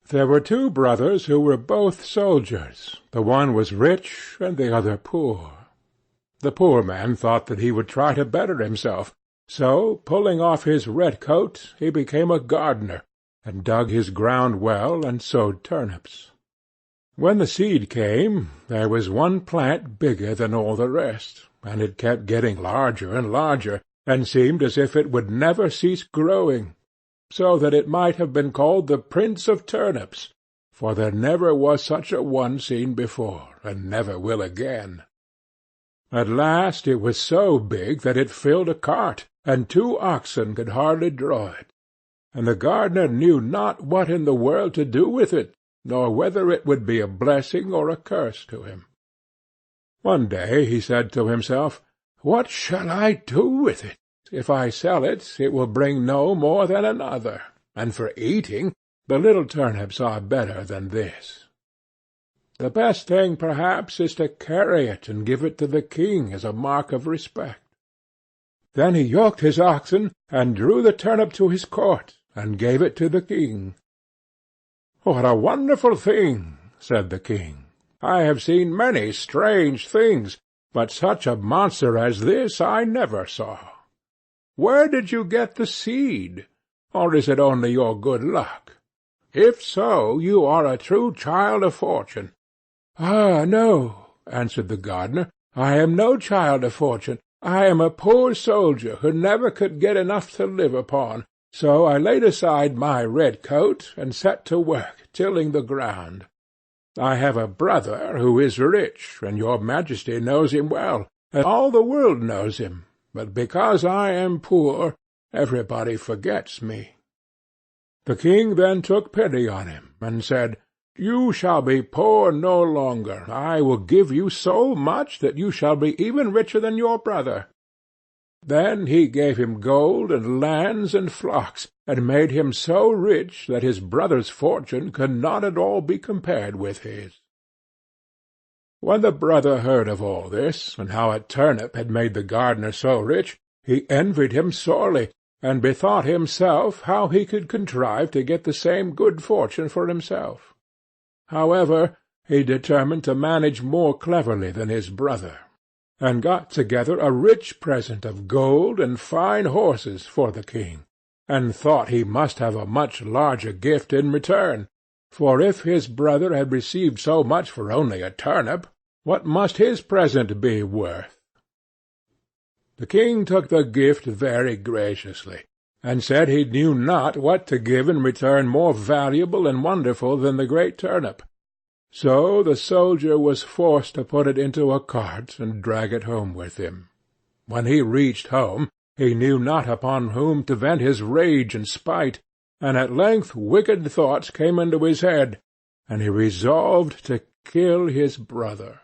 There were two brothers who were both soldiers. The one was rich, and the other poor. The poor man thought that he would try to better himself, so, pulling off his red coat, he became a gardener, and dug his ground well, and sowed turnips. When the seed came, there was one plant bigger than all the rest, and it kept getting larger and larger, and seemed as if it would never cease growing, so that it might have been called the Prince of Turnips, for there never was such a one seen before, and never will again. At last it was so big that it filled a cart, and 2 oxen could hardly draw it, and the gardener knew not what in the world to do with it, nor whether it would be a blessing or a curse to him. One day he said to himself, "What shall I do with it? If I sell it, it will bring no more than another, and for eating, the little turnips are better than this. The best thing, perhaps, is to carry it and give it to the king as a mark of respect." Then he yoked his oxen, and drew the turnip to his court, and gave it to the king. "What a wonderful thing!" said the king. "I have seen many strange things, but such a monster as this I never saw. Where did you get the seed? Or is it only your good luck? If so, you are a true child of fortune." "Ah, no," answered the gardener, "I am no child of fortune. I am a poor soldier who never could get enough to live upon, so I laid aside my red coat and set to work, tilling the ground. I have a brother who is rich, and your Majesty knows him well, and all the world knows him, but because I am poor, everybody forgets me." The king then took pity on him, and said, "You shall be poor no longer. I will give you so much that you shall be even richer than your brother." Then he gave him gold and lands and flocks, and made him so rich that his brother's fortune could not at all be compared with his. When the brother heard of all this, and how a turnip had made the gardener so rich, he envied him sorely, and bethought himself how he could contrive to get the same good fortune for himself. However, he determined to manage more cleverly than his brother, and got together a rich present of gold and fine horses for the king, and thought he must have a much larger gift in return, for if his brother had received so much for only a turnip, what must his present be worth? The king took the gift very graciously, and said he knew not what to give in return more valuable and wonderful than the great turnip. So the soldier was forced to put it into a cart and drag it home with him. When he reached home, he knew not upon whom to vent his rage and spite, and at length wicked thoughts came into his head, and he resolved to kill his brother.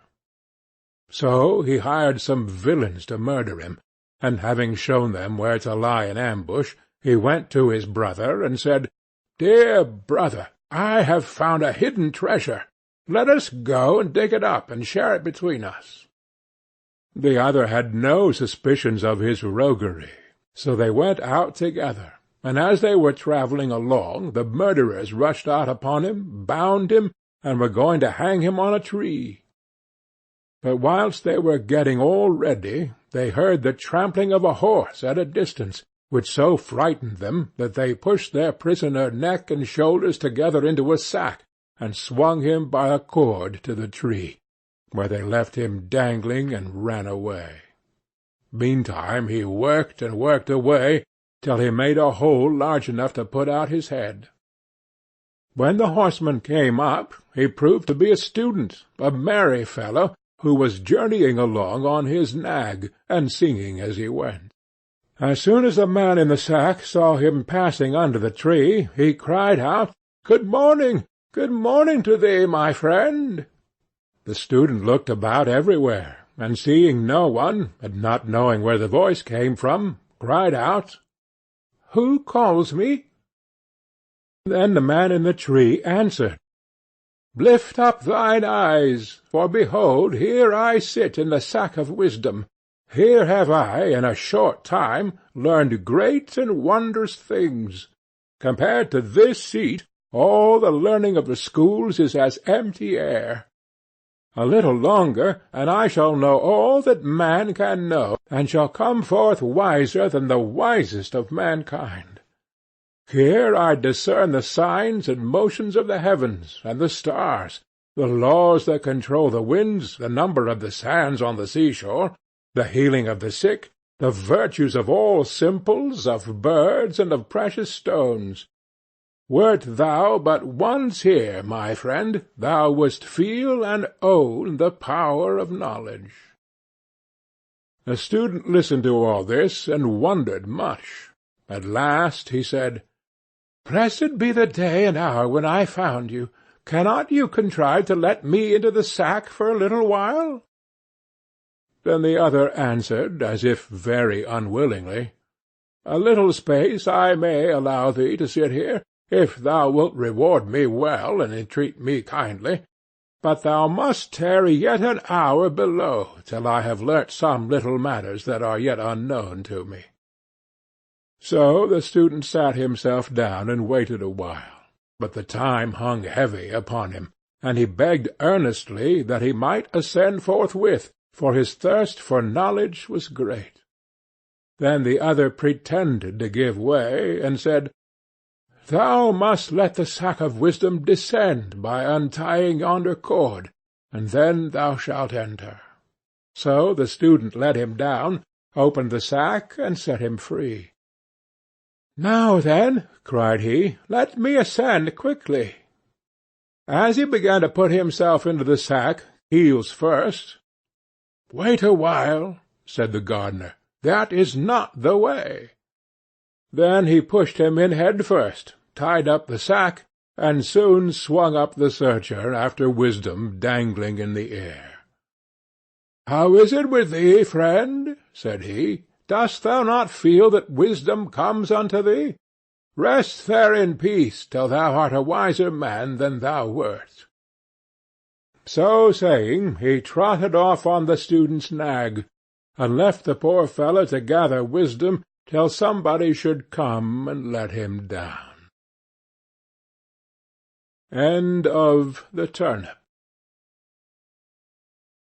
So he hired some villains to murder him, and having shown them where to lie in ambush, he went to his brother and said, "Dear brother, I have found a hidden treasure. Let us go and dig it up, and share it between us." The other had no suspicions of his roguery, so they went out together, and as they were travelling along, the murderers rushed out upon him, bound him, and were going to hang him on a tree. But whilst they were getting all ready, they heard the trampling of a horse at a distance, which so frightened them that they pushed their prisoner neck and shoulders together into a sack, and swung him by a cord to the tree, where they left him dangling and ran away. Meantime he worked and worked away, till he made a hole large enough to put out his head. When the horseman came up, he proved to be a student, a merry fellow, who was journeying along on his nag, and singing as he went. As soon as the man in the sack saw him passing under the tree, he cried out, "Good morning! Good morning to thee, my friend!" The student looked about everywhere, and seeing no one, and not knowing where the voice came from, cried out, "Who calls me?" Then the man in the tree answered, "Lift up thine eyes, for behold, here I sit in the sack of wisdom. Here have I, in a short time, learned great and wondrous things. Compared to this seat, All the learning of the schools is as empty air. A little longer, and I shall know all that man can know, and shall come forth wiser than the wisest of mankind. Here I discern the signs and motions of the heavens and the stars, the laws that control the winds, the number of the sands on the seashore, the healing of the sick, the virtues of all simples, of birds, and of precious stones. Wert thou but once here, my friend, thou wouldst feel and own the power of knowledge." The student listened to all this, and wondered much. At last he said, "Blessed be the day and hour when I found you. Cannot you contrive to let me into the sack for a little while?" Then the other answered, as if very unwillingly, "A little space I may allow thee to sit here, if thou wilt reward me well, and entreat me kindly. But thou must tarry yet an hour below, till I have learnt some little matters that are yet unknown to me." So the student sat himself down and waited a while, but the time hung heavy upon him, and he begged earnestly that he might ascend forthwith, for his thirst for knowledge was great. Then the other pretended to give way, and said, "Thou must let the sack of wisdom descend by untying yonder cord, and then thou shalt enter." So the student let him down, opened the sack, and set him free. "Now then," cried he, "let me ascend quickly." As he began to put himself into the sack, heels first, "Wait a while," said the gardener, "that is not the way." Then he pushed him in head first, tied up the sack, and soon swung up the searcher after wisdom dangling in the air. "How is it with thee, friend?" said he. "Dost thou not feel that wisdom comes unto thee? Rest there in peace till thou art a wiser man than thou wert." So saying, he trotted off on the student's nag, and left the poor fellow to gather wisdom till somebody should come and let him down. End of The Turnip.